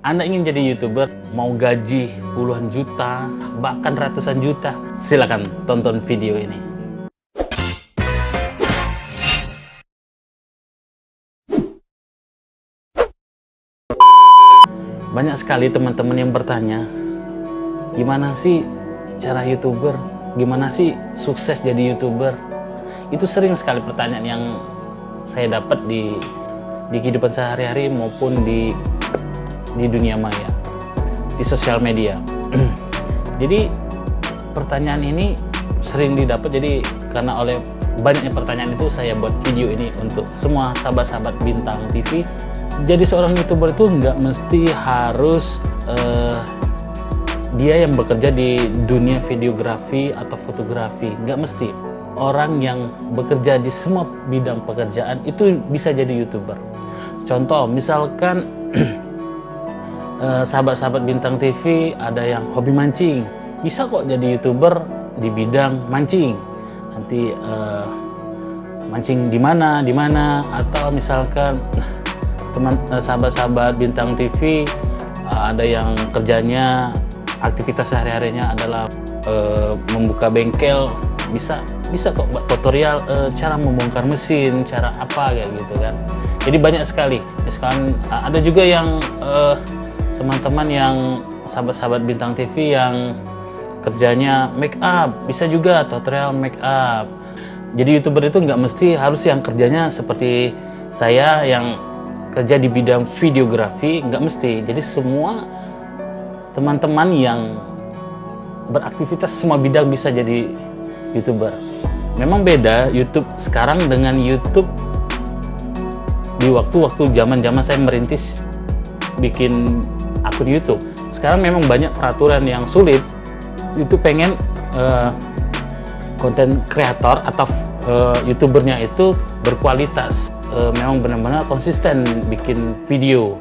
Anda ingin jadi YouTuber, mau gaji puluhan juta, bahkan ratusan juta, silakan tonton video ini. Banyak sekali teman-teman yang bertanya, gimana sih cara YouTuber? Gimana sih sukses jadi YouTuber? Itu sering sekali pertanyaan yang saya dapat di kehidupan sehari-hari maupun di dunia maya, di sosial media. Jadi pertanyaan ini sering didapat, jadi karena oleh banyaknya pertanyaan itu saya buat video ini untuk semua sahabat-sahabat Bintang TV. Jadi seorang YouTuber itu nggak mesti harus dia yang bekerja di dunia videografi atau fotografi, nggak mesti. Orang yang bekerja di semua bidang pekerjaan itu bisa jadi YouTuber. Contoh, misalkan sahabat-sahabat Bintang TV ada yang hobi mancing, bisa kok jadi YouTuber di bidang mancing. Nanti mancing di mana, atau misalkan sahabat-sahabat Bintang TV ada yang kerjanya aktivitas sehari-harinya adalah membuka bengkel, bisa kok buat tutorial cara membongkar mesin, cara apa kayak gitu kan. Jadi banyak sekali. Misalkan ada juga yang teman-teman yang sahabat-sahabat Bintang TV yang kerjanya make up, bisa juga tutorial make up. Jadi YouTuber itu nggak mesti harus yang kerjanya seperti saya yang kerja di bidang videografi, nggak mesti. Jadi semua teman-teman yang beraktivitas semua bidang bisa jadi YouTuber. Memang beda YouTube sekarang dengan YouTube di waktu-waktu zaman-zaman saya merintis bikin akun YouTube. Sekarang memang banyak peraturan yang sulit. YouTube pengen konten kreator atau YouTubernya itu berkualitas, memang benar-benar konsisten bikin video.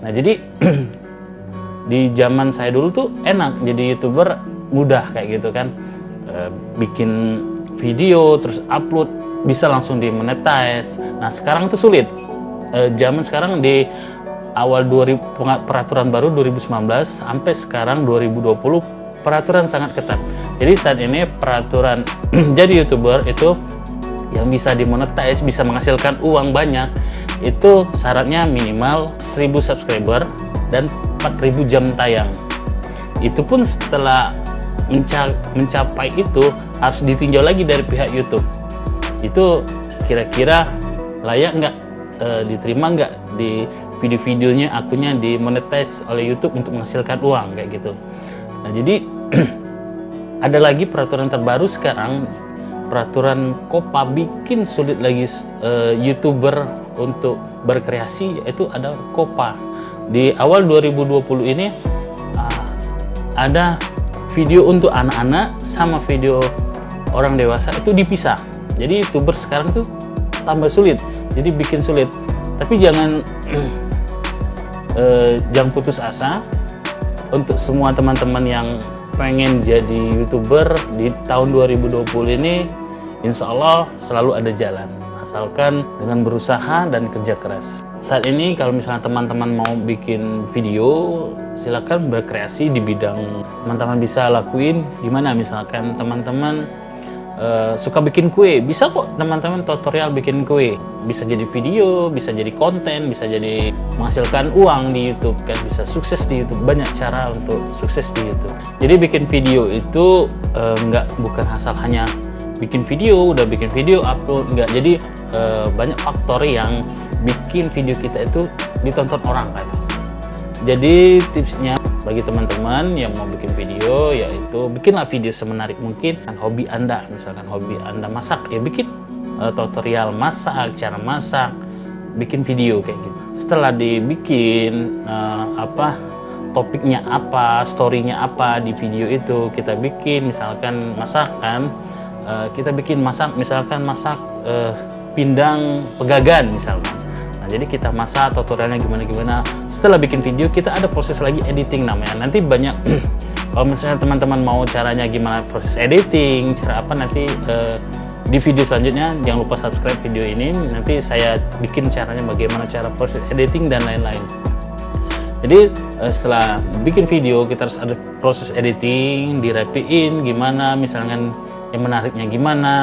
Nah jadi di zaman saya dulu tuh enak jadi YouTuber, mudah kayak gitu kan, bikin video terus upload bisa langsung di monetize. Nah sekarang tuh sulit. Zaman sekarang di awal peraturan baru 2019 sampai sekarang 2020 peraturan sangat ketat. Jadi saat ini peraturan jadi YouTuber itu yang bisa dimonetize, bisa menghasilkan uang banyak, itu syaratnya minimal 1000 subscriber dan 4000 jam tayang. Itu pun setelah mencapai itu harus ditinjau lagi dari pihak YouTube. Itu kira-kira layak nggak, diterima nggak di video-videonya, akunnya dimonetize oleh YouTube untuk menghasilkan uang kayak gitu. Nah jadi ada lagi peraturan terbaru sekarang, peraturan COPPA bikin sulit lagi YouTuber untuk berkreasi, yaitu ada COPPA. Di awal 2020 ini ada video untuk anak-anak sama video orang dewasa itu dipisah. Jadi YouTuber sekarang tuh tambah sulit, jadi bikin sulit. Tapi jangan putus asa. Untuk semua teman-teman yang pengen jadi YouTuber di tahun 2020 ini, insya Allah selalu ada jalan, asalkan dengan berusaha dan kerja keras. Saat ini kalau misalnya teman-teman mau bikin video, silakan berkreasi di bidang teman-teman bisa lakuin. Gimana misalkan teman-teman suka bikin kue, bisa kok teman-teman tutorial bikin kue, bisa jadi video, bisa jadi konten, bisa jadi menghasilkan uang di YouTube kan, bisa sukses di YouTube. Banyak cara untuk sukses di YouTube. Jadi bikin video itu bukan asal hanya bikin video, udah bikin video upload, enggak. Jadi banyak faktor yang bikin video kita itu ditonton orang kan. Jadi tipsnya bagi teman-teman yang mau bikin video, yaitu bikinlah video semenarik mungkin. Hobi Anda, misalkan hobi Anda masak, ya bikin tutorial masak, cara masak, bikin video kayak gitu. Setelah dibikin topiknya apa, storynya apa di video itu kita bikin. Misalkan masakan, kita bikin misalkan masak pindang pegagan misalkan. Nah, jadi kita masak tutorialnya gimana. Setelah bikin video kita ada proses lagi editing namanya. Nanti banyak kalau misalnya teman-teman mau caranya gimana proses editing, cara apa, nanti di video selanjutnya jangan lupa subscribe video ini. Nanti saya bikin caranya bagaimana cara proses editing dan lain-lain. Jadi setelah bikin video kita harus ada proses editing, dirapiin gimana, misalkan yang menariknya gimana,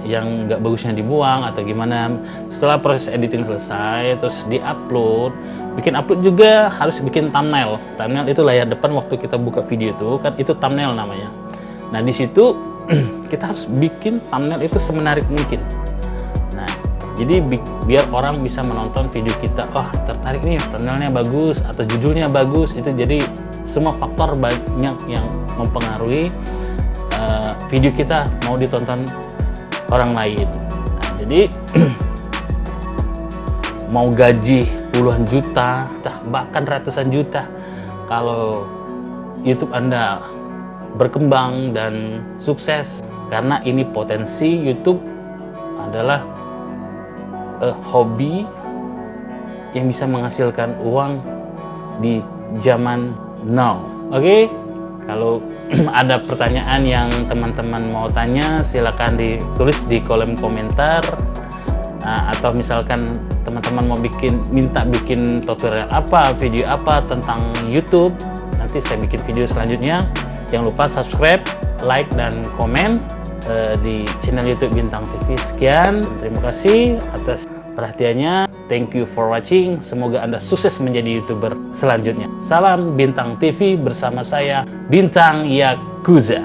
yang nggak bagusnya dibuang atau gimana. Setelah proses editing selesai, terus diupload. Bikin upload juga harus bikin thumbnail. Thumbnail itu layar depan waktu kita buka video itu kan, itu thumbnail namanya. Nah di situ kita harus bikin thumbnail itu semenarik mungkin. Nah jadi biar orang bisa menonton video kita, oh tertarik nih, thumbnailnya bagus atau judulnya bagus. Itu jadi semua faktor banyak yang mempengaruhi video kita mau ditonton orang lain. Nah, jadi mau gaji puluhan juta, bahkan ratusan juta, kalau YouTube Anda berkembang dan sukses, karena ini potensi YouTube adalah hobi yang bisa menghasilkan uang di zaman now. Oke? Kalau ada pertanyaan yang teman-teman mau tanya, silakan ditulis di kolom komentar. Atau misalkan teman-teman mau minta bikin tutorial apa, video apa tentang YouTube, nanti saya bikin video selanjutnya. Jangan lupa subscribe, like, dan komen di channel YouTube Bintang TV. Sekian, terima kasih atas perhatiannya. Thank you for watching. Semoga Anda sukses menjadi YouTuber selanjutnya. Salam Bintang TV bersama saya, Bintang Yakuza.